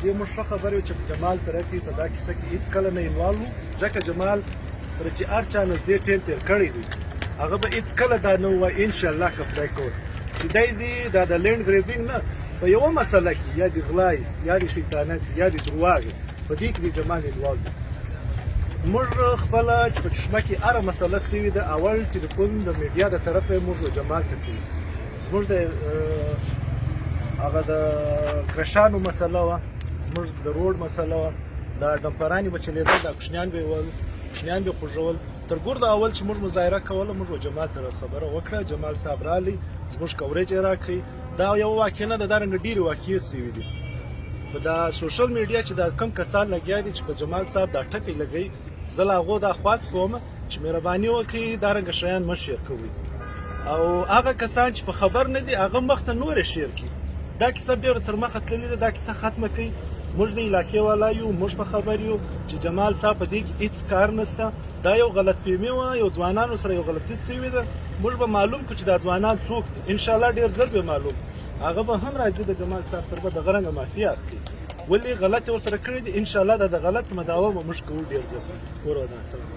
دې موږ ښه خبرې وه چې جمال ترکي په دا کیسه کې هېڅ کله نه انوالو ځکه جمال سره چې هر چا نږدې ټیم تېر کړی دی هغه به هېڅ کله دا نه ووایي انشاءالله که خدای کول چې دی دې دا د لینډ ګریبینګ نه په یوه مسله کې یا د غلای یا د شیطانت یا د درواغ په دې کې د جمال انوالو دی موږ خپله چې په چشمه کې هره مسله سوي ده اول ټلیفون د میډیا د طرفه یې موږ جمال ته کوي زموږ د هغه د کرشانو مسله وه زموږ د روډ مسله وه دا ډمپرانې به چلېدل دا کوچنیان به یې ول کوچنیان به یې خوږول تر ګور د اول چې موږ مظاهره کوله موږ جمال ته خبره وکړه جمال صاحب رالی زموږ کوریج یې راکړئ دا یو واقع نه ده دارنګه ډېرې واقعې سوي دي په دا سوشل میډیا چې دا کم کسان لګیا دي چې په جمال صاحب دا ټکی لګوي زه له هغو دا خواست کوم چې مهرباني وکړئ دارنګه شیان مه شیر کوئ او هغه کسان چې په خبر نه دي هغه مخته نورې شیر کړي دا کیسه ډېره تر مخه تللې ده دا کیسه ختمه کړئ موږ د علاقې والا یو موږ په خبر یو چې جمال صاحب په دې کې هېڅ کار نشته دا یو غلط فهمي وه یو ځوانانو سره یو غلطي سوې ده موږ به معلوم کړو چې دا ځوانان څوک دي انشاءالله ډېر ژر به معلوم هغه به هم راځي د جمال صاحب سره به دغه رنګه معافي اخلي ولې غلط یې ورسره کړي دي انشاءالله دا د غلط مداوه به موږ کوو ډېر ژر کور ودان سلام